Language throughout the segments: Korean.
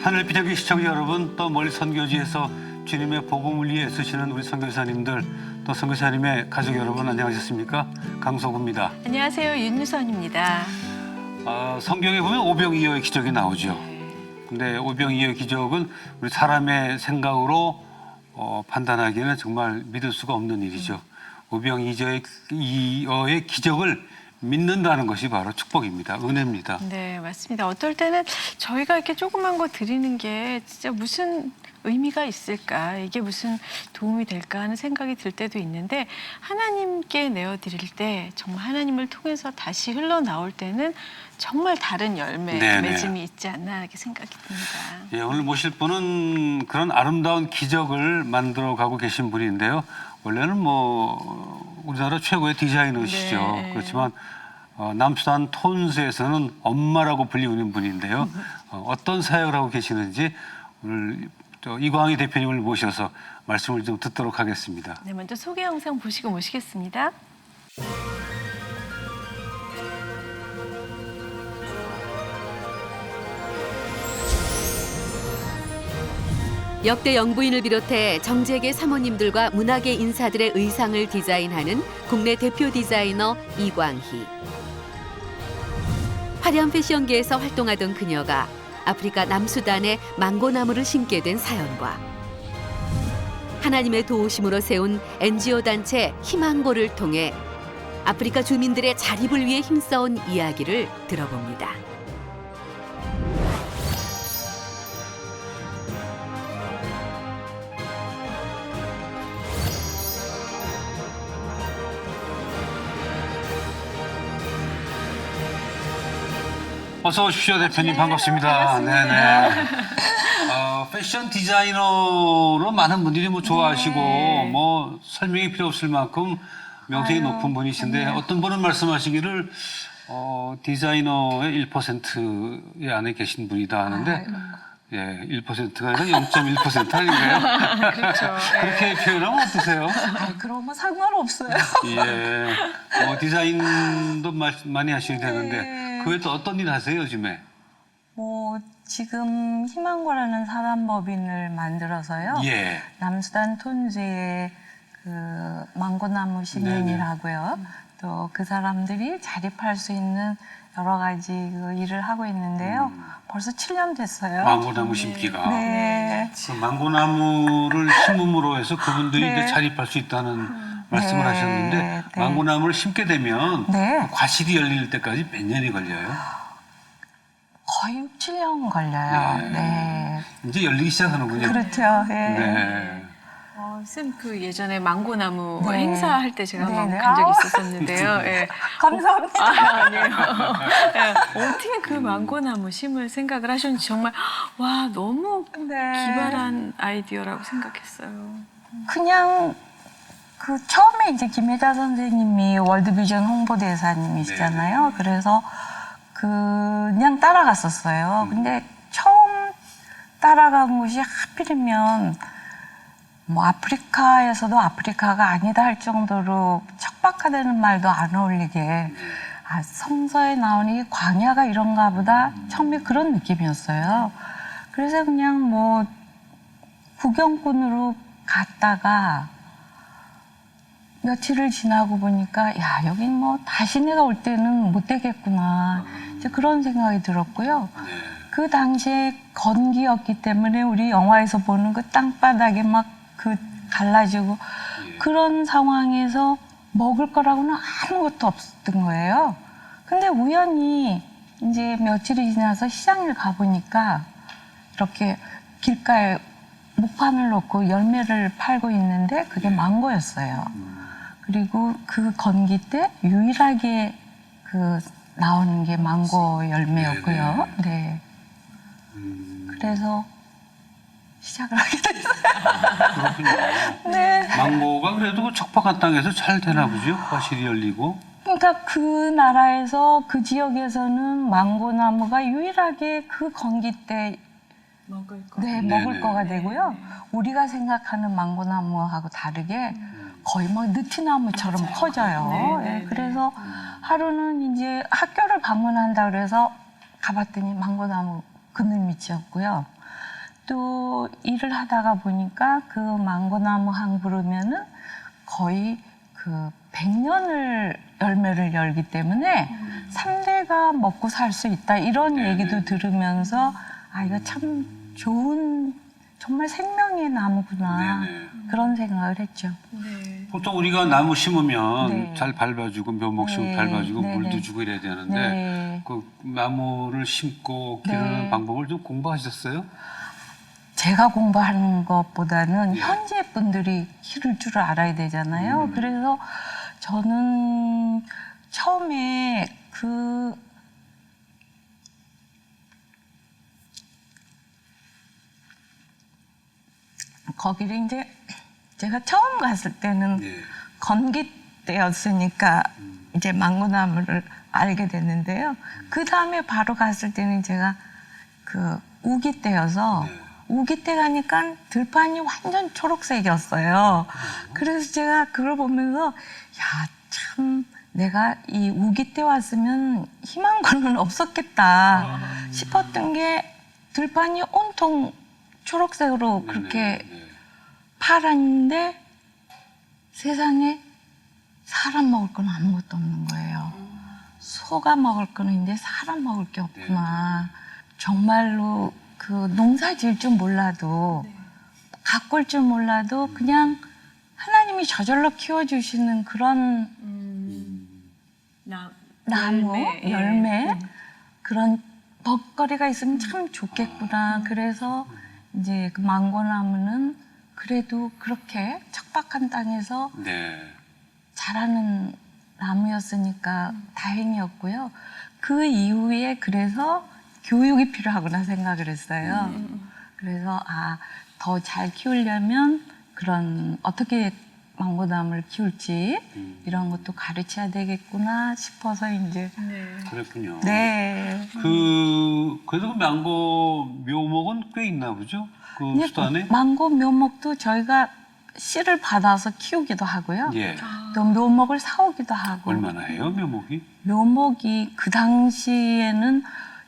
하늘 비대기 시청자 여러분, 또 멀리 선교지에서 주님의 복음을 위해 애쓰시는 우리 선교사님들, 또 선교사님의 가족 여러분 안녕하셨습니까? 강소구입니다. 안녕하세요. 윤유선입니다. 성경에 보면 오병이어의 기적이 나오죠. 근데 오병이어의 기적은 우리 사람의 생각으로 판단하기에는 정말 믿을 수가 없는 일이죠. 오병이어의 기적을 믿는다는 것이 바로 축복입니다. 은혜입니다. 네, 맞습니다. 어떨 때는 저희가 이렇게 조그만 거 드리는 게 진짜 무슨 의미가 있을까, 이게 무슨 도움이 될까 하는 생각이 들 때도 있는데, 하나님께 내어드릴 때 정말 하나님을 통해서 다시 흘러나올 때는 정말 다른 열매, 맺음이 있지 않나 이렇게 생각이 듭니다. 예, 오늘 모실 분은 그런 아름다운 기적을 만들어가고 계신 분인데요. 원래는 우리나라 최고의 디자이너시죠. 네. 그렇지만 남수단 톤스에서는 엄마라고 불리우는 분인데요. 어떤 사역을 하고 계시는지 오늘 이광희 대표님을 모셔서 말씀을 좀 듣도록 하겠습니다. 네, 먼저 소개 영상 보시고 모시겠습니다. 역대 영부인을 비롯해 정재계 사모님들과 문화계 인사들의 의상을 디자인하는 국내 대표 디자이너 이광희. 화려한 패션계에서 활동하던 그녀가 아프리카 남수단에 망고나무를 심게 된 사연과 하나님의 도우심으로 세운 NGO 단체 희망고를 통해 아프리카 주민들의 자립을 위해 힘써온 이야기를 들어봅니다. 어서 오십시오, 대표님. 반갑습니다. 네네. 패션 디자이너로 많은 분들이 좋아하시고 설명이 필요 없을 만큼 명성이 높은 분이신데 어떤 분은 말씀하시기를 디자이너의 1%의 안에 계신 분이다 하는데 예, 1%가 아니라 0.1% 아닌가요? 그렇죠. 그렇게 표현하면 어떠세요? 그러면 상관없어요. 예, 디자인도 많이 하셔야 되는데 그 외에 또 어떤 일 하세요, 요즘에? 지금 희망고라는 사단법인을 만들어서요. 예. 남수단 톤즈의 그 망고나무 심는이라고요. 또 그 사람들이 자립할 수 있는 여러 가지 그 일을 하고 있는데요. 벌써 7년 됐어요. 망고나무 심기가. 네. 그 망고나무를 심음으로 해서 그분들이 네. 이제 자립할 수 있다는 말씀을 하셨는데 네. 망고나무를 심게 되면 네. 과실이 열릴 때까지 몇 년이 걸려요? 거의 6, 7년 걸려요. 네. 네. 이제 열리기 시작하는군요. 그렇죠. 네. 네. 쌤, 그 예전에 망고나무 네. 행사할 때 제가 한번 네. 간 적이 있었었는데요. 예. 감사합니다. 아니에요. 예. 어떻게 그 망고나무 심을 생각을 하셨는지 정말 와, 너무 네. 기발한 아이디어라고 생각했어요. 그냥 그 처음에 이제 김혜자 선생님이 월드비전 홍보대사님이시잖아요. 그래서 그냥 따라갔었어요. 근데 처음 따라간 곳이 하필이면 아프리카에서도 아프리카가 아니다 할 정도로 척박하다는 말도 안 어울리게 성서에 나오는 이 광야가 이런가 보다 처음에 그런 느낌이었어요. 그래서 그냥 구경꾼으로 갔다가 며칠을 지나고 보니까 여긴 다시 내가 올 때는 못 되겠구나 이제 그런 생각이 들었고요. 그 당시에 건기였기 때문에 우리 영화에서 보는 그 땅바닥에 갈라지고 그런 상황에서 먹을 거라고는 아무것도 없었던 거예요. 근데 우연히 이제 며칠이 지나서 시장을 가보니까 이렇게 길가에 목판을 놓고 열매를 팔고 있는데 그게 망고였어요. 그리고 그 건기 때 유일하게 나오는 게 망고 열매였고요. 네. 그래서 시작을 하게 됐어요. 그렇군요. 네. 망고가 그래도 그 척박한 땅에서 잘 되나 보죠? 과실이 열리고. 그러니까 그 나라에서 그 지역에서는 망고나무가 유일하게 그 건기 때 먹을 거. 먹을 거가 되고요. 우리가 생각하는 망고나무하고 다르게 거의 느티나무처럼 커져요. 네. 그래서 하루는 이제 학교를 방문한다 그래서 가봤더니 망고나무 그늘밑이었고요. 또 일을 하다가 보니까 그 망고나무 한 그루면은 거의 그 100년을 열매를 열기 때문에 3대가 먹고 살 수 있다 이런 네네. 얘기도 들으면서 아 이거 참 좋은 정말 생명의 나무구나 네네. 그런 생각을 했죠. 네. 보통 우리가 나무 심으면 네. 잘 밟아주고 묘목 심으면 네. 밟아주고 네네. 물도 주고 이래야 되는데 네. 그 나무를 심고 기르는 네. 방법을 좀 공부하셨어요? 제가 공부하는 것보다는 예. 현재 분들이 키울 줄을 알아야 되잖아요. 그래서 저는 처음에 거기를 이제 제가 처음 갔을 때는 예. 건기 때였으니까 이제 망고나무를 알게 됐는데요. 그 다음에 바로 갔을 때는 제가 그 우기 때여서 네. 우기 때 가니까 들판이 완전 초록색이었어요. 그래서 제가 그걸 보면서 야, 참 내가 이 우기 때 왔으면 희망고는 없었겠다 싶었던 게 들판이 온통 초록색으로 그렇게 네네. 파랐는데 세상에 사람 먹을 건 아무것도 없는 거예요. 소가 먹을 거는 이제 사람 먹을 게 없구나. 정말로 그 농사 지을 줄 몰라도 가꿀 줄 몰라도 그냥 하나님이 저절로 키워주시는 그런 나무, 예. 열매 그런 먹거리가 있으면 참 좋겠구나. 그래서 이제 그 망고나무는 그래도 그렇게 척박한 땅에서 네. 자라는 나무였으니까 다행이었고요. 그 이후에 그래서 교육이 필요하구나 생각을 했어요. 그래서 더 잘 키우려면 그런 어떻게 망고나무를 키울지 이런 것도 가르쳐야 되겠구나 싶어서 이제 네. 그랬군요. 네. 그래도 그 망고 묘목은 꽤 있나 보죠? 그 근데 수단에? 망고 묘목도 저희가 씨를 받아서 키우기도 하고요. 예. 또 묘목을 사오기도 하고. 얼마나 해요, 묘목이? 묘목이 그 당시에는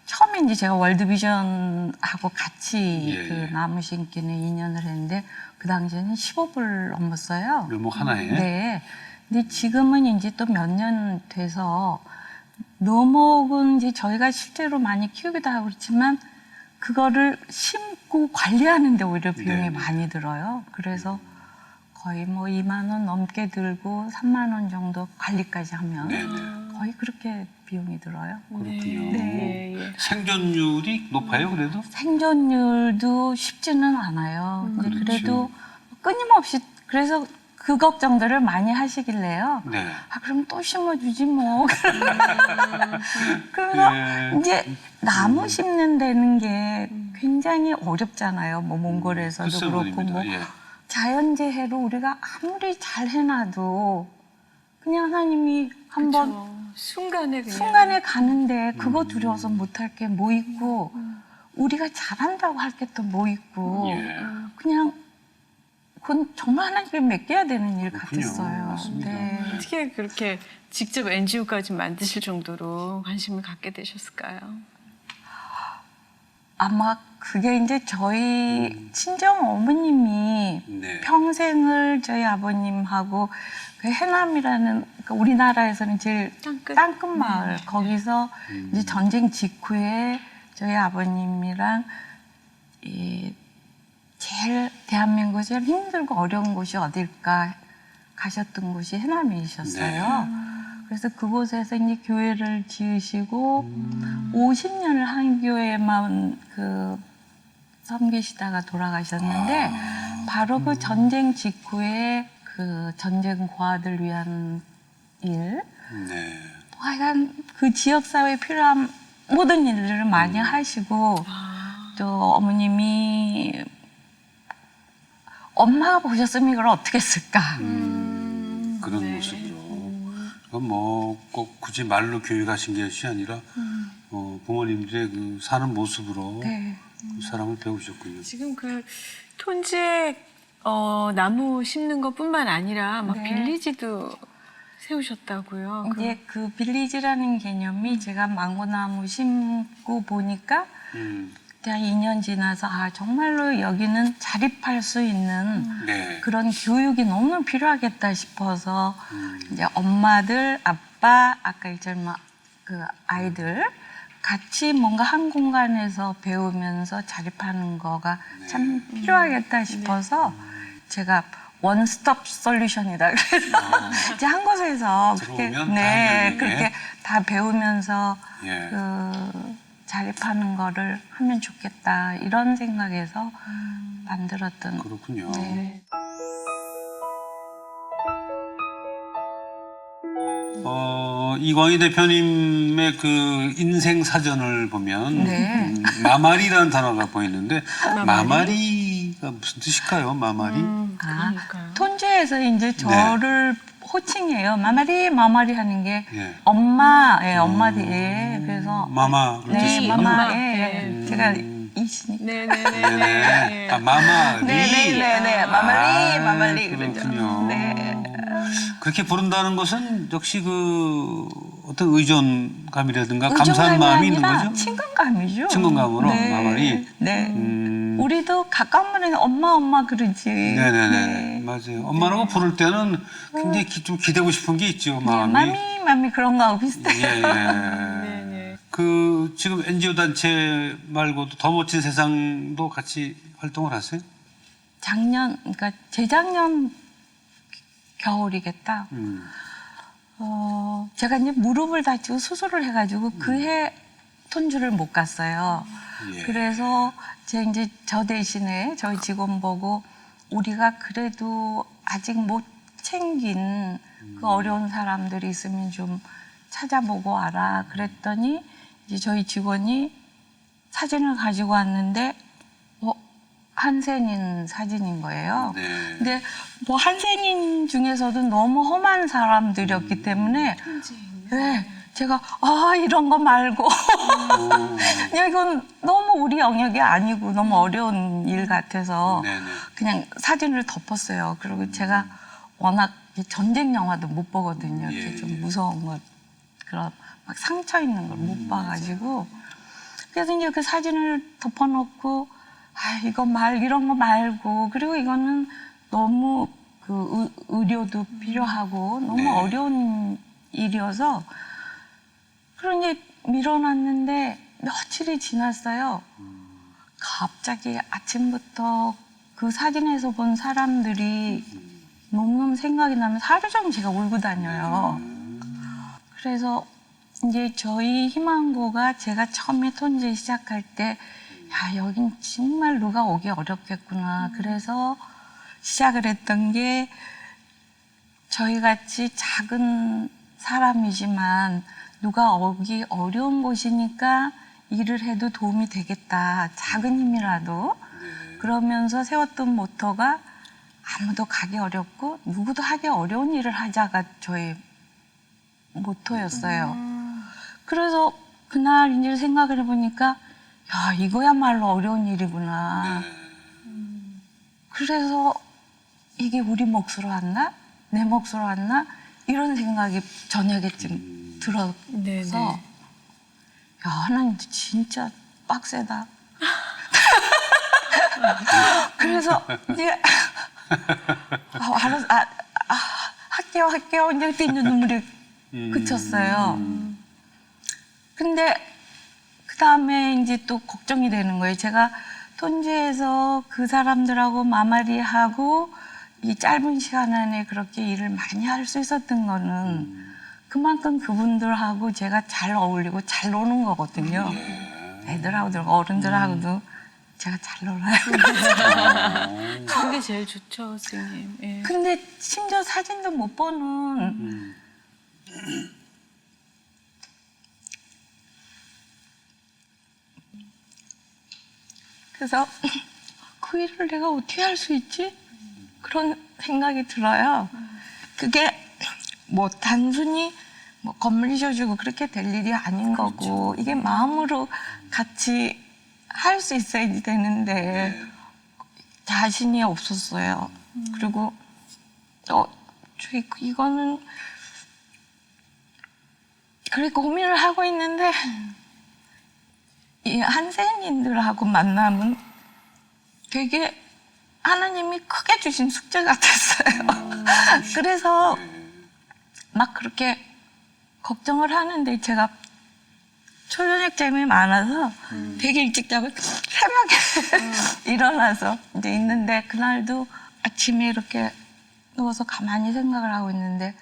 처음에 이제 제가 월드비전하고 같이 예, 그 예. 나무 심기는 2년을 했는데 그 당시에는 15불 넘었어요. 묘목 하나에? 네. 근데 지금은 이제 또 몇 년 돼서 묘목은 이제 저희가 실제로 많이 키우기도 하고 그렇지만 그거를 심고 관리하는데 오히려 비용이 네. 많이 들어요. 그래서 거의 뭐 2만 원 넘게 들고 3만 원 정도 관리까지 하면 네네. 거의 그렇게 비용이 들어요. 그렇군요. 네. 예. 생존율이 높아요, 그래도? 생존율도 쉽지는 않아요. 근데 그렇죠. 그래도 끊임없이 그래서 그 걱정들을 많이 하시길래요. 네. 그럼 또 심어주지 뭐. 그래서 예. 이제 나무 심는 데는 게 굉장히 어렵잖아요. 뭐 몽골에서도 글쎄 그렇고 말입니다. 뭐 예. 자연재해로 우리가 아무리 잘 해놔도 그냥 하나님이 한번 그쵸. 순간에 그냥 순간에 가는데 그거 두려워서 못할 게 뭐 있고 우리가 잘한다고 할 게 또 뭐 있고 예. 그냥 그건 정말 하나님께 맡겨야 되는 일 그렇군요. 같았어요. 맞습니다. 네. 어떻게 그렇게 직접 NGO까지 만드실 정도로 관심을 갖게 되셨을까요? 아마 그게 이제 저희 친정 어머님이 네. 평생을 저희 아버님하고 그 해남이라는 그러니까 우리나라에서는 제일 땅끝 마을 거기서 이제 전쟁 직후에 저희 아버님이랑 제일 대한민국에 제일 힘들고 어려운 곳이 어딜까 가셨던 곳이 해남이셨어요. 그래서 그곳에서 이제 교회를 지으시고 50년을 한 교회만 그 섬기시다가 돌아가셨는데 바로 그 전쟁 직후에 그 전쟁 고아들 위한 일, 네. 하여간 그 지역 사회에 필요한 모든 일들을 많이 하시고 또 어머님이 엄마가 보셨으면 이걸 어떻게 했을까? 그런 네. 모습으로. 그건 뭐 꼭 굳이 말로 교육하신 것이 아니라 부모님들의 그 사는 모습으로 네. 그 사람을 배우셨군요. 지금 그 톤지에 나무 심는 것뿐만 아니라 막 네. 빌리지도 세우셨다고요. 이제 그 빌리지라는 개념이 제가 망고나무 심고 보니까 그때 한 2년 지나서 정말로 여기는 자립할 수 있는 네. 그런 교육이 너무 필요하겠다 싶어서 이제 엄마들, 아빠, 아까 일절마 그 아이들 같이 뭔가 한 공간에서 배우면서 자립하는 거가 참 필요하겠다 싶어서 제가 원스톱 솔루션이다. 그래서 이제 한 곳에서 그렇게 들어오면 다 해결되게. 그렇게 다 배우면서 예. 자립하는 거를 하면 좋겠다 이런 생각에서 만들었던. 그렇군요. 네. 이광희 대표님의 그 인생 사전을 보면 네. 마마리라는 단어가 보이는데 마마리? 마마리가 무슨 뜻일까요? 마마리? 그러니까요. 톤주에서 이제 저를 호칭해요. 마마리 하는 게 예. 엄마, 엄마들. 그래서 마마 그런 네, 뜻이군요. 마마. 네. 제가 이시니까. 네네네네. 네네. 마마리. 네네네네. 마마리 그러죠. 그렇군요. 네. 그렇게 부른다는 것은 역시 그 어떤 의존감이라든가 감사한 의존감이 마음이 있는 아니라 거죠? 친근감이죠. 친근감으로, 네. 마마리. 네. 우리도 가까운 분에는 엄마 그러지. 네네네. 네. 맞아요. 엄마라고 부를 때는 굉장히 좀 기대고 싶은 게 있죠, 마음이. 마미 그런 거하고 비슷해요. 예, 예. 네네. 그 지금 NGO 단체 말고도 더 멋진 세상도 같이 활동을 하세요? 그러니까 재작년 겨울이겠다. 제가 이제 무릎을 다치고 수술을 해가지고 그 해 톤주를 못 갔어요. 예. 그래서 이제 저 대신에 저희 직원 보고 우리가 그래도 아직 못 챙긴 그 어려운 사람들이 있으면 좀 찾아보고 와라. 그랬더니 이제 저희 직원이 사진을 가지고 왔는데 한센인 사진인 거예요. 네. 근데 뭐 한센인 중에서도 너무 험한 사람들이었기 때문에 네, 제가 이런 거 말고 그냥 이건 너무 우리 영역이 아니고 너무 어려운 일 같아서 네네. 그냥 사진을 덮었어요. 그리고 제가 워낙 전쟁 영화도 못 보거든요. 이렇게 예, 좀 무서운 거 그런 막 상처 있는 걸 못 봐가지고 그래서 이제 그 사진을 덮어놓고 이런 거 말고 그리고 이거는 너무 그 의료도 필요하고 너무 네. 어려운 일이어서 그런 게 밀어놨는데 며칠이 지났어요. 갑자기 아침부터 그 사진에서 본 사람들이 너무너무 생각이 나면서 하루 종일 제가 울고 다녀요. 그래서 이제 저희 희망고가 제가 처음에 톤제 시작할 때 여긴 정말 누가 오기 어렵겠구나. 그래서 시작을 했던 게 저희 같이 작은 사람이지만 누가 오기 어려운 곳이니까 일을 해도 도움이 되겠다. 작은 힘이라도. 그러면서 세웠던 모토가 아무도 가기 어렵고 누구도 하기 어려운 일을 하자가 저희 모토였어요. 그래서 그날 이제 생각을 해보니까 이거야말로 어려운 일이구나. 그래서 이게 우리 몫으로 왔나? 내 몫으로 왔나? 이런 생각이 저녁에쯤 들어서 네네. 하나님 진짜 빡세다. 그래서 이제 알았어, 할게요. 이제 그때 이제 눈물이 그쳤어요. 근데 그 다음에 이제 또 걱정이 되는 거예요. 제가 톤주에서 그 사람들하고 마마리하고 이 짧은 시간 안에 그렇게 일을 많이 할 수 있었던 거는 그만큼 그분들하고 제가 잘 어울리고 잘 노는 거거든요. 애들하고도 어른들하고도 제가 잘 놀아요. 그게 제일 좋죠, 선생님. 예. 근데 심지어 사진도 못 보는 그래서 그 일을 내가 어떻게 할 수 있지? 그런 생각이 들어요. 그게 뭐 단순히 뭐 건물 지어주고 그렇게 될 일이 아닌 거고 이게 마음으로 같이 할 수 있어야지 되는데 자신이 없었어요. 그리고 이거는 그래 고민을 하고 있는데 이 한센인들하고 만남은 되게 하나님이 크게 주신 숙제 같았어요. 그래서 막 그렇게 걱정을 하는데 제가 초저녁잠이 많아서 되게 일찍 자고 새벽에 일어나서 이제 있는데 그날도 아침에 이렇게 누워서 가만히 생각을 하고 있는데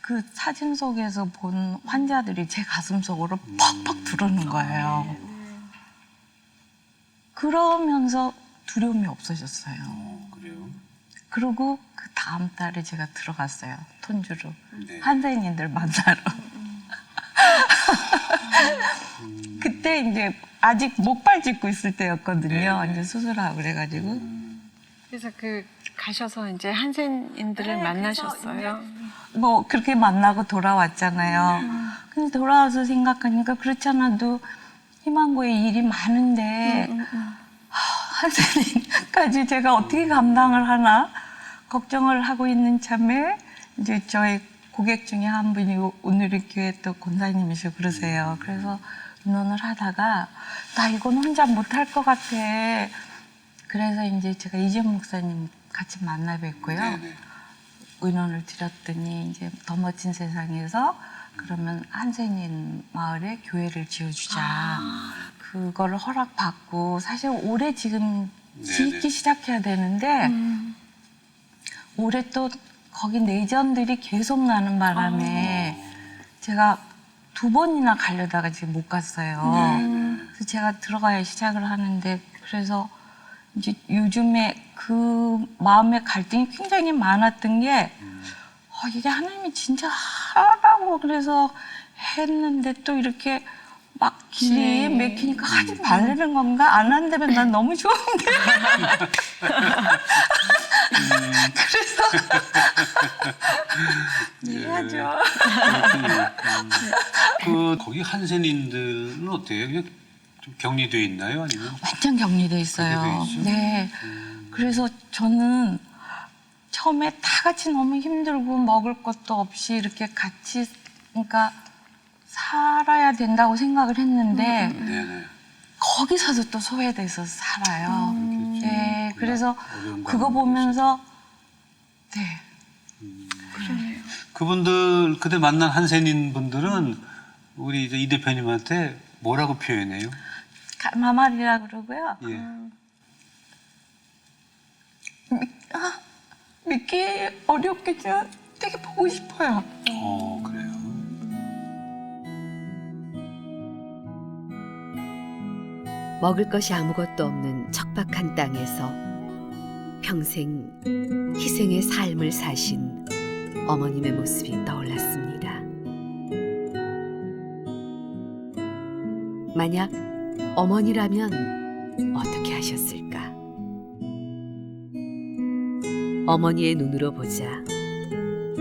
그 사진 속에서 본 환자들이 제 가슴 속으로 퍽퍽 들어오는 거예요. 그러면서 두려움이 없어졌어요. 그래요? 그리고 그 다음 달에 제가 들어갔어요. 톤주로. 네. 한센인들 만나러. 그때 이제 아직 목발 짚고 있을 때였거든요. 네. 이제 수술하고 그래가지고. 그래서 그 가셔서 이제 한센인들을 네, 만나셨어요. 뭐 그렇게 만나고 돌아왔잖아요. 근데 돌아와서 생각하니까 그렇지 않아도 희망고에 일이 많은데 한센인까지 제가 어떻게 감당을 하나 걱정을 하고 있는 참에 이제 저희 고객 중에 한 분이 오늘의 교회 또 권사님이시고 그러세요. 그래서 의논을 하다가 나 이건 혼자 못할 것 같아. 그래서 이제 제가 이재용 목사님 같이 만나 뵙고요. 네네. 의논을 드렸더니 이제 더 멋진 세상에서 그러면 한센인 마을에 교회를 지어주자. 그거를 허락받고 사실 올해 지금 짓기 네네. 시작해야 되는데 올해 또 거기 내전들이 계속 나는 바람에 제가 2번이나 가려다가 지금 못 갔어요. 그래서 제가 들어가야 시작을 하는데 그래서 이제 요즘에 그 마음의 갈등이 굉장히 많았던 게 이게 하나님이 진짜 하라고 그래서 했는데 또 이렇게 막 길이 네. 막히니까 하지 말라는 건가? 안 한다면 난 너무 좋은데. 그래서 해야죠. 그 거기 한센인들은 어때요? 그냥 좀 격리돼 있나요? 아니면? 완전 격리돼 있어요. 격리돼 있어요? 네. 그래서 저는 처음에 다 같이 너무 힘들고 먹을 것도 없이 이렇게 같이 그러니까 살아야 된다고 생각을 했는데 네네. 거기서도 또 소외돼서 살아요. 네. 그래서 어려운 그거 감이 보면서 네. 그분들 그때 만난 한센인 분들은 우리 이제 이 대표님한테 뭐라고 표현해요? 마말이라 그러고요. 예. 믿기 어렵겠지만 되게 보고 싶어요. 그래요. 먹을 것이 아무것도 없는 척박한 땅에서 평생 희생의 삶을 사신 어머님의 모습이 떠올랐습니다. 만약 어머니라면 어떻게 하셨을까? 어머니의 눈으로 보자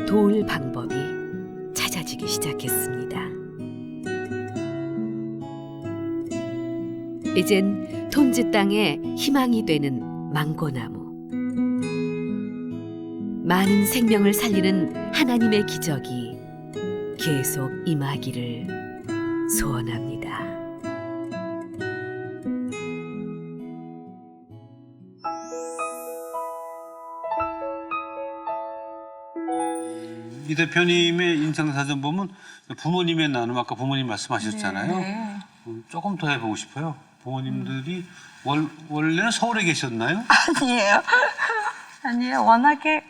도울 방법이 찾아지기 시작했습니다. 이젠 톤즈 땅에 희망이 되는 망고나무. 많은 생명을 살리는 하나님의 기적이 계속 임하기를 소원합니다. 이 대표님의 인생사전 보면 부모님의 나눔 아까 부모님 말씀하셨잖아요. 네. 조금 더 해보고 싶어요. 부모님들이 원래는 서울에 계셨나요? 아니에요. 아니에요. 워낙에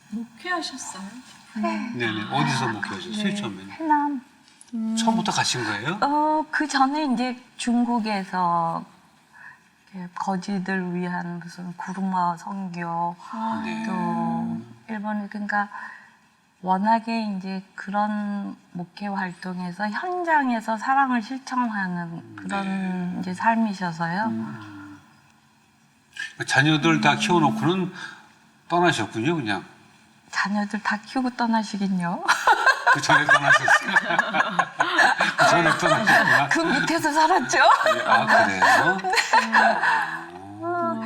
목회하셨어요? 네네. 어디서 목회하셨어요, 처음에는? 해남. 처음부터 가신 거예요? 그 전에 이제 중국에서 이렇게 거지들 위한 무슨 구르마 선교 네. 또 일본에 그러니까 워낙에 이제 그런 목회 활동에서 현장에서 사랑을 실천하는 그런 이제 삶이셔서요. 자녀들 다 키워놓고는 떠나셨군요, 그냥. 자녀들 다 키우고 떠나시긴요. 그 전에 떠나셨어요. 그 전에 떠나셨구나. 그 밑에서 살았죠. 아, 그래요?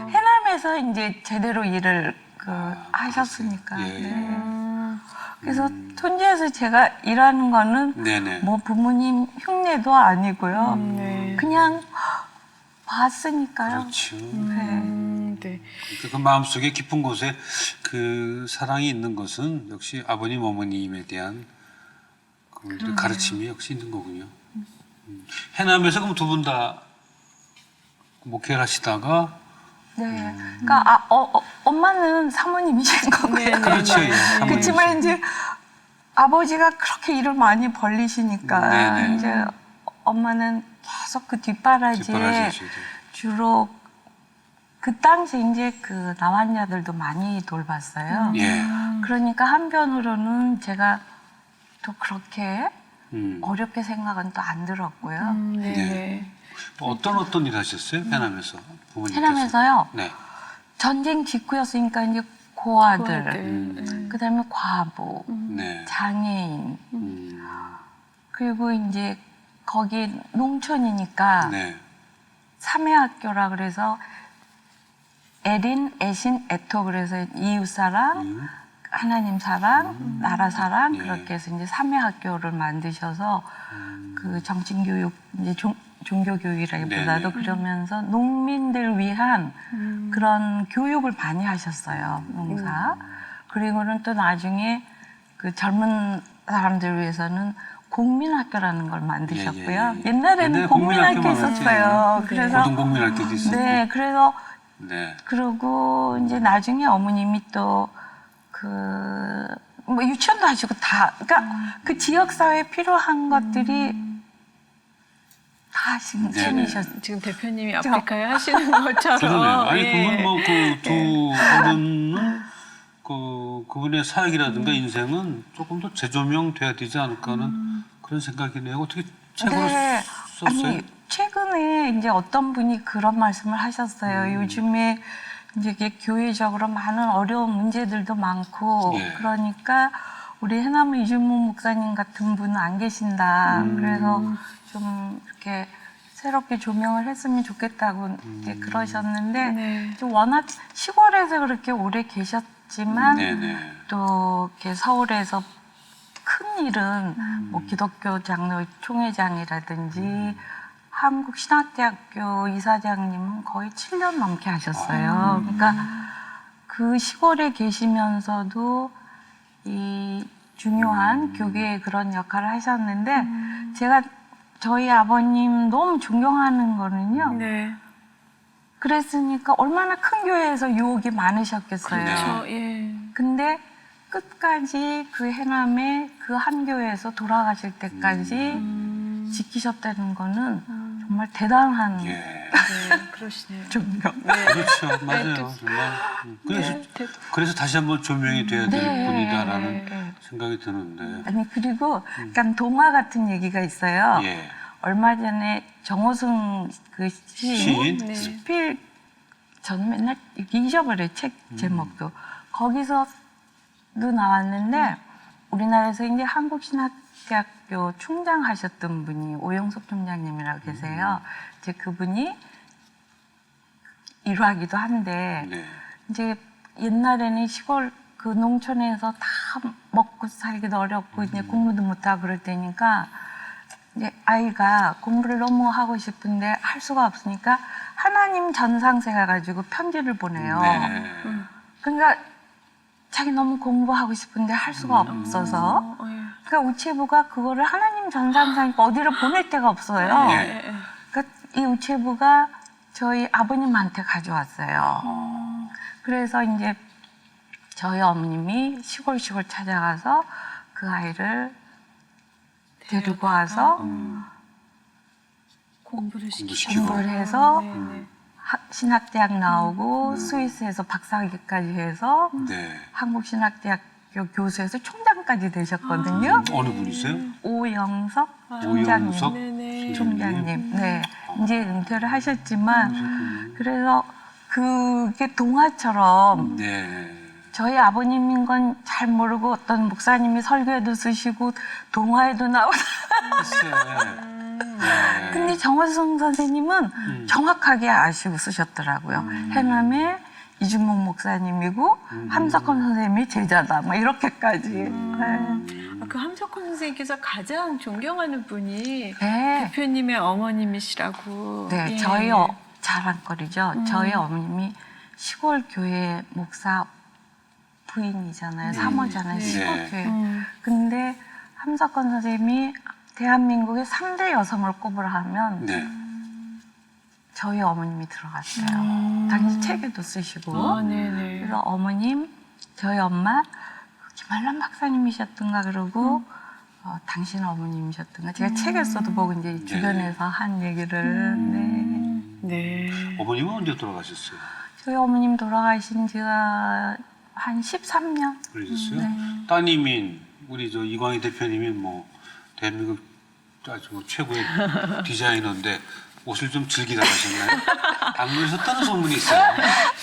해남에서 이제 제대로 일을 하셨으니까. 예, 예. 네. 그래서 톤지에서 제가 일하는 거는 네네. 뭐 부모님 흉내도 아니고요. 네. 그냥 봤으니까요. 그렇죠. 네. 그러니까 그 마음속에 깊은 곳에 그 사랑이 있는 것은 역시 아버님, 어머님에 대한 그 가르침이 역시 있는 거군요. 해남에서 그럼 두 분 다 목회를 하시다가 네. 그러니까 엄마는 사모님이신 거고요. 그렇죠. 예, 사모님. 그렇지만 이제 아버지가 그렇게 일을 많이 벌리시니까 네네. 이제 엄마는 계속 그 뒷바라지에 뒷바라지에 주로 그 당시 이제 그 나환자들도 많이 돌봤어요. 예. 그러니까 한편으로는 제가 또 그렇게 어렵게 생각은 또 안 들었고요. 네. 네. 어떤 일 하셨어요? 해남에서 부모님께서? 해남에서요. 네. 전쟁 직후였으니까 이제 고아들, 고아들. 그다음에 과부, 네. 장애인, 음, 그리고 이제 거기 농촌이니까 네. 삼회학교라 그래서 에린, 애신, 애토 그래서 이웃사랑, 하나님 사랑, 나라 사랑 예. 그렇게 해서 이제 삼회학교를 만드셔서 그 정신교육 이제 종교교육이라기보다도 네네. 그러면서 농민들 위한 그런 교육을 많이 하셨어요. 농사. 그리고는 또 나중에 그 젊은 사람들 위해서는 공민학교라는 걸 만드셨고요. 예, 예. 옛날에는 옛날에 공민학교 공민학교 있었어요. 많았지. 그래서 고등공민학교도 있었고. 네, 그래서 네. 그러고 이제 나중에 어머님이 또 뭐 유치원도 하시고 다 그러니까 그 지역 사회에 필요한 것들이 다 하신 네네. 분이셨어요. 지금 대표님이 아프리카에 하시는 것처럼. 그러네요. 아니 예. 그러면 뭐 그 두 어른은 그분의 사역이라든가 인생은 조금 더 재조명돼야 되지 않을까 하는 그런 생각이네요. 어떻게 책으로 네. 썼어요? 아니 최근에 이제 어떤 분이 그런 말씀을 하셨어요. 요즘에 이제 이게 교회적으로 많은 어려운 문제들도 많고 예. 그러니까 우리 해남의 이준모 목사님 같은 분은 안 계신다. 그래서 좀 이렇게 새롭게 조명을 했으면 좋겠다고 이제 그러셨는데 네. 좀 워낙 시골에서 그렇게 오래 계셨지만 네네. 또 이렇게 서울에서 큰 일은 뭐 기독교 장로 총회장이라든지 한국신학대학교 이사장님은 거의 7년 넘게 하셨어요. 그러니까 그 시골에 계시면서도 이 중요한 교계의 그런 역할을 하셨는데 제가 저희 아버님 너무 존경하는 거는요. 네. 그랬으니까 얼마나 큰 교회에서 유혹이 많으셨겠어요. 그렇죠. 예. 근데 끝까지 그 해남의 그 한 교회에서 돌아가실 때까지 지키셨다는 거는 정말 대단한 예. 네, 그러시네요. 존경. 네. 그렇죠. 맞아요. 또- 정말. 그래서 네, 대- 그래서 다시 한번 조명이 돼야 될 네. 분이다라는 네. 생각이 드는데. 아니 그리고 약간 동화 같은 얘기가 있어요. 예. 얼마 전에 정호승 그 시인 시인? 네. 수필 전 맨날 이렇게 잊어버려요. 책 제목도. 거기서도 나왔는데 우리나라에서 이제 한국신학대학교 총장 하셨던 분이 오영석 총장님이라고 계세요. 이제 그분이 일화기도 한데 네. 이제 옛날에는 시골 그 농촌에서 다 먹고 살기도 어렵고 이제 공부도 못하고 그럴 때니까 이제 아이가 공부를 너무 하고 싶은데 할 수가 없으니까 하나님 전상세 가지고 편지를 보내요. 네. 그러니까 자기 너무 공부하고 싶은데 할 수가 없어서 예. 그러니까 우체부가 그거를 하나님 전상사니까 어디를 보낼 데가 없어요. 예. 그러니까 이 우체부가 저희 아버님한테 가져왔어요. 그래서 이제 저희 어머님이 시골 찾아가서 그 아이를 데리고 와서 공부를 공부시키고. 공부를 해서 네네. 신학대학 나오고 스위스에서 박사학위까지 해서 네. 한국신학대학교 교수에서 총장까지 되셨거든요. 어느 분이세요? 오영석 총장님. 오영석 네네. 총장님. 네. 이제 은퇴를 하셨지만 그래서 그게 동화처럼 네. 저희 아버님인 건 잘 모르고 어떤 목사님이 설교에도 쓰시고 동화에도 나오고 글쎄. 네. 근데 정호승 선생님은 정확하게 아시고 쓰셨더라고요. 해남에 이준목 목사님이고 함석헌 선생님이 제자다. 막 이렇게까지. 네. 그 함석헌 선생님께서 가장 존경하는 분이 네. 대표님의 어머님이시라고. 네, 예. 저희 자랑거리죠. 저희 어머님이 시골 교회 목사 부인이잖아요. 사모잖아요. 네. 시골 교회. 근데 함석헌 선생님이 대한민국의 3대 여성을 꼽으라 하면 네. 저희 어머님이 들어갔어요. 당시 책에도 쓰시고. 아, 네네. 그래서 어머님, 저희 엄마, 김한란 박사님이셨던가 그러고 당신 어머님이셨던가. 제가 책에서도 보고 이제 주변에서 한 얘기를. 네. 네. 어머님은 언제 돌아가셨어요? 저희 어머님 돌아가신 지가 한 13년. 그러셨어요? 따님인 우리 저 이광희 대표님이 뭐 대한민국 아주 뭐 최고의 디자이너인데 옷을 좀 즐기다 가셨나요? 안 그러셨다는 소문이 있어요.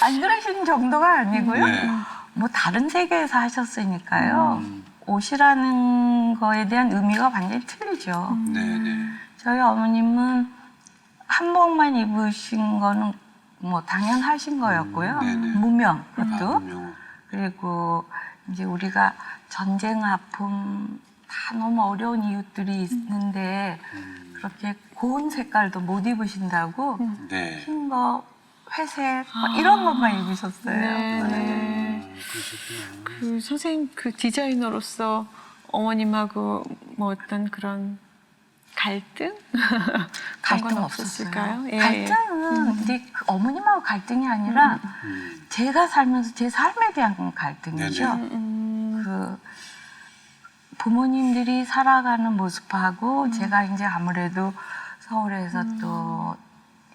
안 그러신 정도가 아니고요. 네. 뭐 다른 세계에서 하셨으니까요. 옷이라는 거에 대한 의미가 완전히 틀리죠. 네네. 저희 어머님은 한복만 입으신 거는 뭐 당연하신 거였고요. 네네. 무명 그것도. 분명. 그리고 이제 우리가 전쟁 아픔 다 너무 어려운 이웃들이 있는데 그렇게 고운 색깔도 못 입으신다고 네. 흰 거, 회색 뭐 이런 것만 입으셨어요. 네. 그러셨구나. 그 선생님 그 디자이너로서 어머님하고 뭐 어떤 그런 갈등? 갈등 그런 건 없었어요. 없었을까요? 예. 갈등은 이제 그 어머님하고 갈등이 아니라 제가 살면서 제 삶에 대한 갈등이죠. 그 부모님들이 살아가는 모습하고 제가 이제 아무래도 서울에서 또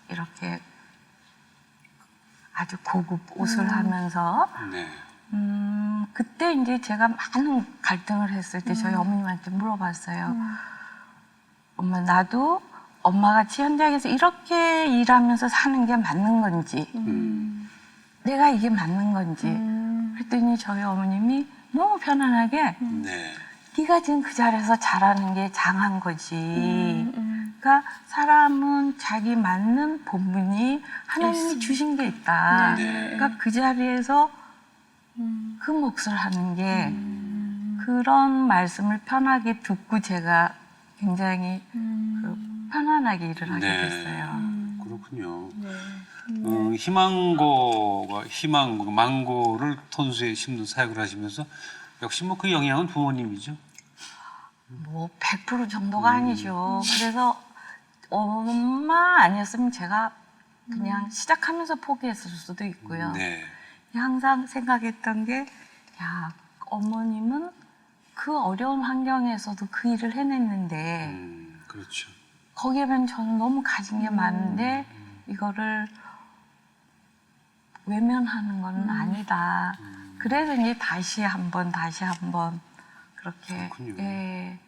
이렇게 아주 고급 옷을 하면서 네. 그때 이제 제가 많은 갈등을 했을 때 저희 어머님한테 물어봤어요. 엄마, 나도 엄마같이 현장에서 이렇게 일하면서 사는 게 맞는 건지, 내가 이게 맞는 건지. 그랬더니 저희 어머님이 너무 편안하게 네. 네가 지금 그 자리에서 잘하는 게 장한 거지. 그러니까 사람은 자기 맞는 본분이 하나님이 주신 게 있다. 네. 그러니까 그 자리에서 그 몫을 하는 게 그런 말씀을 편하게 듣고 제가 굉장히 그 편안하게 일을 하게 네. 됐어요. 그렇군요. 네. 희망고, 망고를 톤수에 심는 사역을 하시면서 역시 뭐 그 영향은 부모님이죠. 뭐 100% 정도가 아니죠. 그래서 엄마 아니었으면 제가 그냥 시작하면서 포기했을 수도 있고요. 네. 항상 생각했던 게, 야, 어머님은 그 어려운 환경에서도 그 일을 해냈는데, 그렇죠. 거기에는 저는 너무 가진 게 많은데, 이거를 외면하는 건 아니다. 그래서 이제 다시 한번 그렇게. 그렇군요. 예.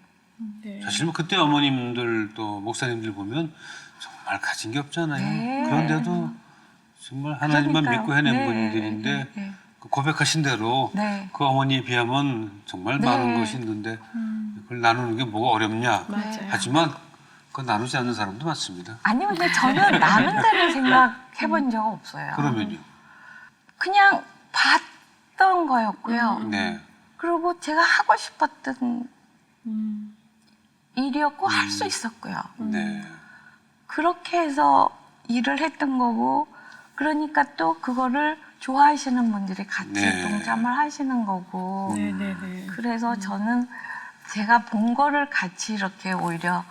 네. 사실 뭐 그때 어머님들 또 목사님들 보면 정말 가진 게 없잖아요. 네. 그런데도 정말 하나님만 그러니까요. 믿고 해낸 네. 분들인데 네. 그 고백하신 대로 네. 그 어머니에 비하면 정말 네. 많은 것이 있는데 그걸 나누는 게 뭐가 어렵냐. 맞아요. 하지만 그거 나누지 않는 사람도 많습니다. 아니, 근데 저는 나는 대로 생각해본 적 없어요. 그러면요. 그냥 봤던 거였고요. 네. 그리고 제가 하고 싶었던 일이었고 할 수 있었고요. 네. 그렇게 해서 일을 했던 거고, 그러니까 또 그거를 좋아하시는 분들이 같이 네. 동참을 하시는 거고, 네네네. 그래서 저는 제가 본 거를 같이 이렇게 오히려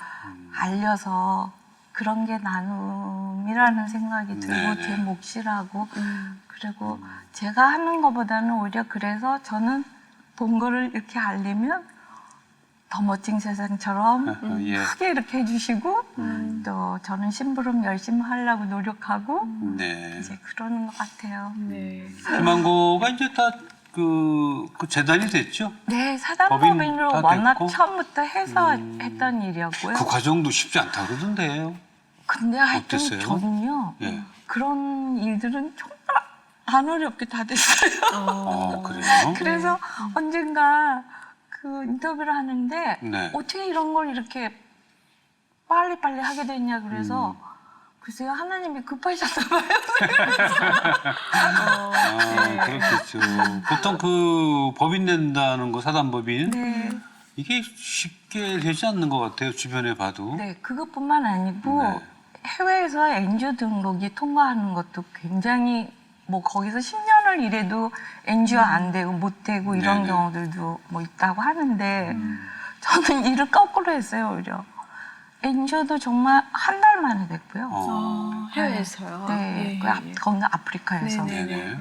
알려서 그런 게 나눔이라는 생각이 들고 네네. 제 몫이라고 그리고 제가 하는 것보다는 오히려 그래서 저는 본 거를 이렇게 알리면 더 멋진 세상처럼 예. 크게 이렇게 해주시고 또 저는 심부름 열심히 하려고 노력하고 네. 이제 그러는 것 같아요. 네. 희망고가 이제 다 그 재단이 됐죠. 네, 법인 사단법인으로 다 워낙 됐고? 처음부터 해서 했던 일이었고요. 그 과정도 쉽지 않다 그러던데요. 근데 하여튼 어땠어요? 저는요 예. 그런 일들은 정말 안 어렵게 다 됐어요. 그래요? 그래서 언젠가 그 인터뷰를 하는데 네. 어떻게 이런 걸 이렇게 빨리빨리 하게 됐냐 그래서 글쎄요, 하나님이 급하셨나 봐요. 아, 그렇겠죠. 보통 그 법인 낸다는 거, 사단법인. 네. 이게 쉽게 되지 않는 것 같아요. 주변에 봐도. 네, 그것뿐만 아니고 네. 해외에서 NGO 등록이 통과하는 것도 굉장히 뭐 거기서 10년을 일해도 NGO 안 되고 못 되고 이런 네네. 경우들도 뭐 있다고 하는데 저는 일을 거꾸로 했어요, 오히려. NGO도 정말 한 달 만에 됐고요. 해외에서요. 네, 예, 그 예. 거기는 아프리카에서. 네네.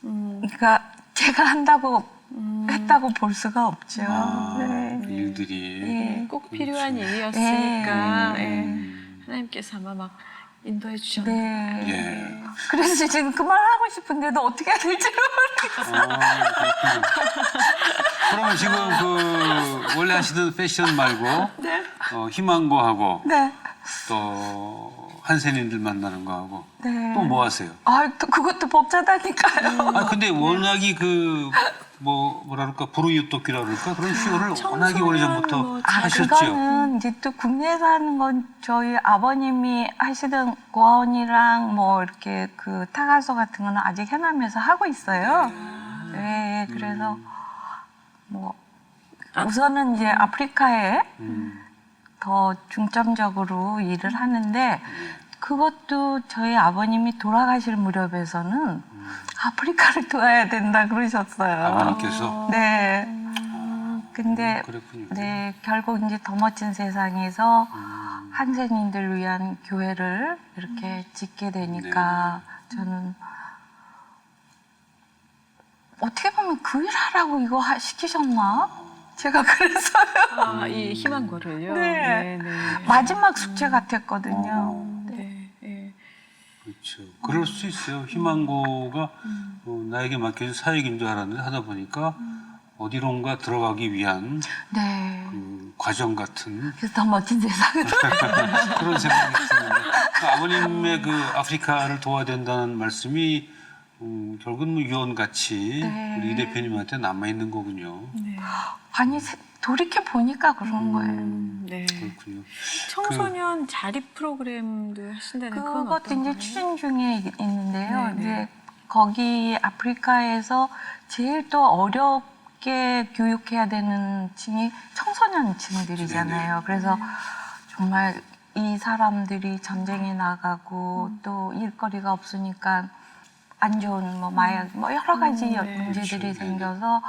그러니까 제가 한다고 했다고 볼 수가 없죠. 아, 네. 일들이. 예. 꼭 필요한 그렇죠. 일이었으니까 예. 예. 하나님께서 아마 막 인도해 주셨나 네. 예. 그래서 지금 그만하고 싶은데도 어떻게 해야 될지 모르겠어요. 그렇군요. 그러면 지금 그 원래 하시던 패션 말고 희망고하고 네. 또 한센인들 만나는 거하고 네. 또 뭐 하세요? 아, 또 그것도 벅차다니까요. 아 근데 워낙이 그 뭐랄까 불우이웃돕기라 그럴까 그런 쇼를 워낙에 오래전부터 뭐 하셨죠. 그거는 이제 또 국내에서 하는 건 저희 아버님이 하시던 고아원이랑 뭐 이렇게 그 타가서 같은 거는 아직 해남에서 하고 있어요. 네, 그래서 뭐 우선은 이제 아프리카에 더 중점적으로 일을 하는데 그것도 저희 아버님이 돌아가실 무렵에서는 아프리카를 도와야 된다 그러셨어요. 아버님께서 네. 근데 그랬군요. 네, 결국 이제 더 멋진 세상에서 한센인들 위한 교회를 이렇게 짓게 되니까 저는 어떻게 보면 그 일 하라고 이거 시키셨나? 제가 그랬어요. 아, 이 희망고를요. 네. 네. 마지막 숙제 같았거든요. 네. 예. 그렇죠. 그럴 수 있어요. 희망고가 나에게 맡겨진 사역인 줄 알았는데 하다 보니까 어디론가 들어가기 위한 네. 그 과정 같은 그래서 더 멋진 세상을. 그런 생각이 드는데 아버님의 그 아프리카를 도와야 된다는 말씀이 결국은 뭐 유언같이 네. 우리 이 대표님한테 남아있는 거군요. 네. 아니, 돌이켜 보니까 그런 거예요. 네. 그렇군요. 청소년 자립 프로그램도 하신다는 그건 그것도 어떤 이제 거예요? 추진 중에 있는데요. 네, 네. 이제 거기 아프리카에서 제일 또 어렵게 교육해야 되는 층이 청소년 층들이잖아요. 네네. 그래서 정말 이 사람들이 전쟁에 나가고 또 일거리가 없으니까 안 좋은 뭐 마약 뭐 여러 가지 네. 문제들이 그렇죠. 생겨서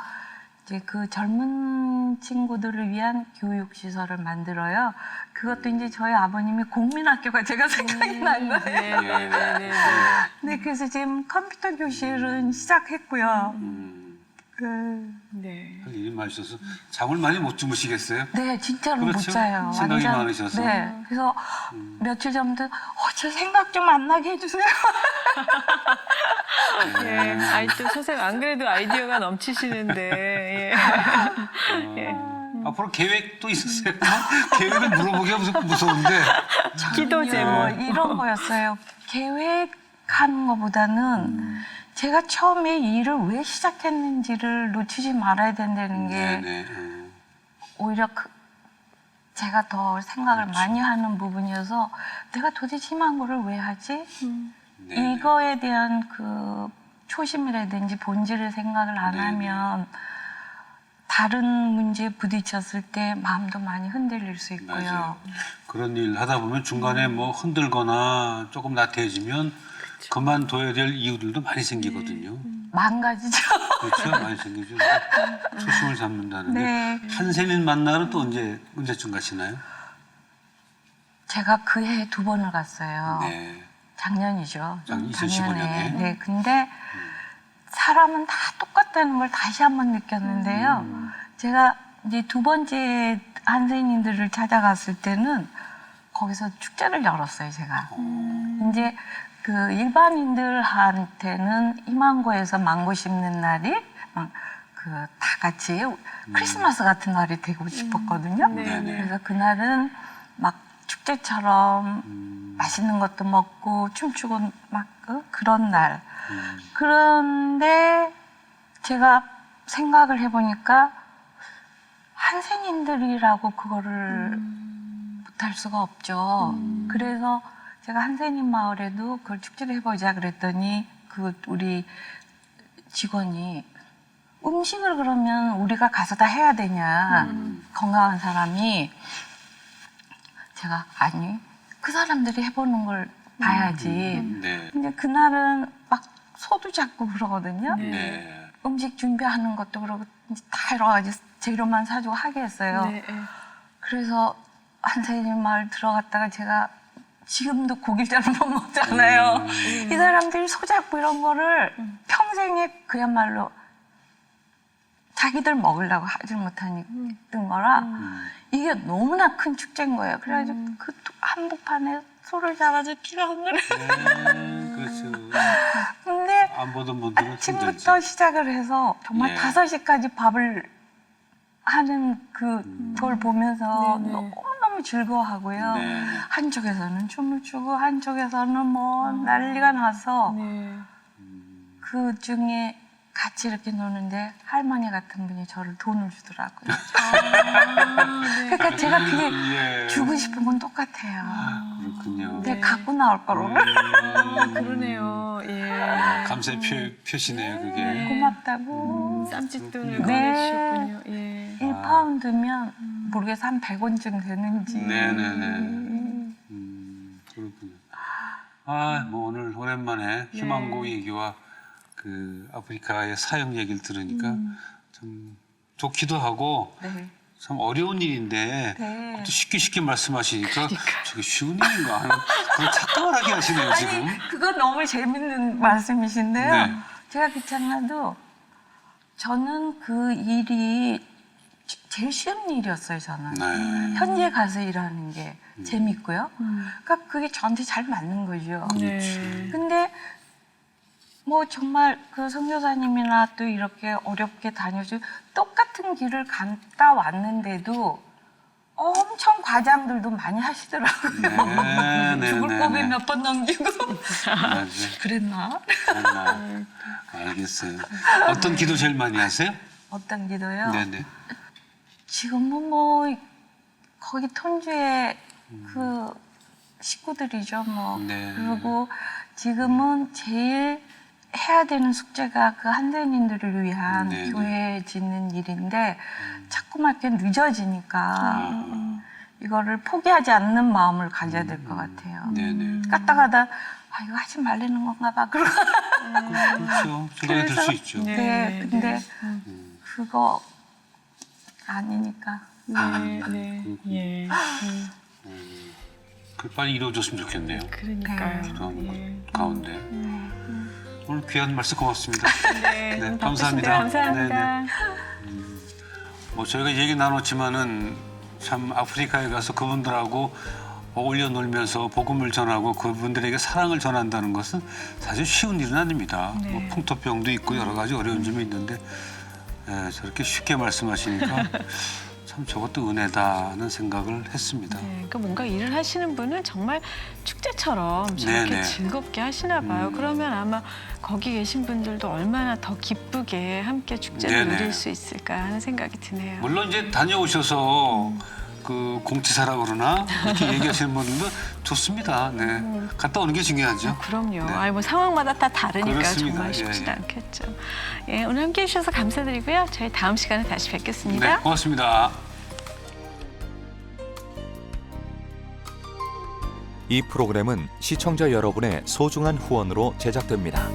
이제 그 젊은 친구들을 위한 교육 시설을 만들어요. 그것도 이제 저희 아버님이 공민학교가 제가 생각이 난 거예요. 네네네네. 네, 그래서 지금 컴퓨터 교실은 시작했고요. 네. 할 일이 많으셔서 잠을 많이 못 주무시겠어요? 네, 진짜로 그렇죠. 못 자요. 생각이 많으셔서. 네, 그래서 며칠 전부터 저 생각 좀 안 나게 해주세요. 예. 아이 또 선생님 안 그래도 아이디어가 넘치시는데. 예. 앞으로 계획도 있으세요? 계획을 물어보기가 무서운데. 기도 제목. 이런 거였어요. 계획하는 것보다는 제가 처음에 이 일을 왜 시작했는지를 놓치지 말아야 된다는 게 네네. 오히려 제가 더 생각을 많이 하는 부분이어서 내가 도대체 희망고를 왜 하지? 네네. 이거에 대한 그 초심이라든지 본질을 생각을 안 네네. 하면 다른 문제에 부딪혔을 때 마음도 많이 흔들릴 수 있고요. 맞아요. 그런 일 하다 보면 중간에 뭐 흔들거나 조금 나태해지면 그만둬야 될 이유들도 많이 생기거든요. 망가지죠. 그렇죠? 많이 생기죠. 초심을 잡는다는데. 네. 한센인 만나러 또 언제쯤 가시나요? 제가 그 해에 2번을 갔어요. 네. 작년이죠. 2015 년에. 네, 근데 사람은 다 똑같다는 걸 다시 한번 느꼈는데요. 제가 이제 2번째 한센인들을 찾아갔을 때는 거기서 축제를 열었어요, 제가. 이제 그 일반인들한테는 희망고에서 망고 심는 날이 막 그 다 같이 크리스마스 같은 날이 되고 싶었거든요. 네네. 그래서 그날은 막 축제처럼 맛있는 것도 먹고 춤추고 막 그런 날. 그런데 제가 생각을 해보니까 한센인들이라고 그거를 못할 수가 없죠. 그래서 제가 한세님 마을에도 그걸 축제를 해보자 그랬더니 그 우리 직원이 음식을 그러면 우리가 가서 다 해야 되냐 건강한 사람이 제가 아니 그 사람들이 해보는 걸 봐야지. 네. 근데 그날은 막 소도 잡고 그러거든요. 네. 음식 준비하는 것도 그러고 다 여러 가지 재료만 사주고 하게 했어요. 네. 그래서 한세님 마을 들어갔다가 제가 지금도 고기를 잘 못 먹잖아요. 이 사람들이 소 잡고 이런 거를 평생에 그야말로 자기들 먹으려고 하지 못하니 했던 거라 이게 너무나 큰 축제인 거예요. 그래가지고 그 한복판에 소를 잡아서 피가 흐르. 그렇죠. 근데 안 보던 분들은 아침부터 힘들지. 시작을 해서 정말 예. 5시까지 밥을 하는 그걸 보면서 네네. 너무너무 즐거워하고요. 네. 한쪽에서는 춤을 추고 한쪽에서는 뭐 난리가 나서 네. 그 중에 같이 이렇게 노는데 할머니 같은 분이 저를 돈을 주더라고요. 네. 그러니까 제가 그게 예. 주고 싶은 건 똑같아요. 그렇군요. 근데 갖고 나올 거로 그러네요. 예. 감사의 표시네요, 그게. 고맙다고. 쌈짓돈을 네. 꺼내주셨군요. 예. 1파운드면 모르겠어 한 100원쯤 되는지. 네네네. 그렇군요. 아, 뭐 오늘 오랜만에 희망고 얘기와 그 아프리카의 사역 얘기를 들으니까 참 좋기도 하고 네. 참 어려운 일인데 네. 그것도 쉽게 말씀하시니까 저게 쉬운 일인가 하는 그런 착각을 하게 하시네요, 지금. 아니 그건 너무 재밌는 말씀이신데요. 네. 제가 그렇잖아도 저는 그 일이 제일 쉬운 일이었어요. 저는 네. 현지에 가서 일하는 게 재밌고요. 그러니까 그게 저한테 잘 맞는 거죠. 네. 근데 뭐 정말 그 선교사님이나 또 이렇게 어렵게 다녀주고 똑같은 길을 갔다 왔는데도 엄청 과장들도 많이 하시더라고요. 네, 죽을 네, 고비 네. 몇 번 넘기고 맞아요. 그랬나? 알겠어요. 어떤 기도 제일 많이 하세요? 어떤 기도요? 네네. 지금은 뭐 거기 톤주의 그 식구들이죠 뭐. 네. 그리고 지금은 제일 해야 되는 숙제가 그 한대인들을 위한 네네. 교회 짓는 일인데 자꾸만 이렇게 늦어지니까 이거를 포기하지 않는 마음을 가져야 될 것 같아요. 네네. 까딱하다 아 이거 하지 말라는 건가 봐. 그러고 그렇죠. 생각이 들 수 있죠. 네. 네, 근데 그거 아니니까. 네. 네. 예. 그 빨리 이루어졌으면 좋겠네요. 그러니까요. 그런 예. 것 가운데. 오늘 귀한 말씀 고맙습니다. 네. 네, 바쁘신데 감사합니다. 감사합니다. 뭐 저희가 얘기 나눴지만은 참 아프리카에 가서 그분들하고 어울려 놀면서 복음을 전하고 그분들에게 사랑을 전한다는 것은 사실 쉬운 일은 아닙니다. 네. 뭐 풍토병도 있고 여러 가지 어려운 점이 있는데 저렇게 쉽게 말씀하시니까 참 저것도 은혜다는 생각을 했습니다. 네, 그러니까 뭔가 일을 하시는 분은 정말 축제처럼 저렇게 네네. 즐겁게 하시나 봐요. 그러면 아마 거기 계신 분들도 얼마나 더 기쁘게 함께 축제를 네네. 누릴 수 있을까 하는 생각이 드네요. 물론 이제 다녀오셔서 그 공치사라 그러나 이렇게 얘기하시는 분들도 좋습니다. 네, 갔다 오는 게 중요하죠. 그럼요. 네. 아니 뭐 상황마다 다 다르니까 그렇습니다. 정말 쉽지 예, 예. 않겠죠. 예, 오늘 함께해 주셔서 감사드리고요. 저희 다음 시간에 다시 뵙겠습니다. 네, 고맙습니다. 이 프로그램은 시청자 여러분의 소중한 후원으로 제작됩니다.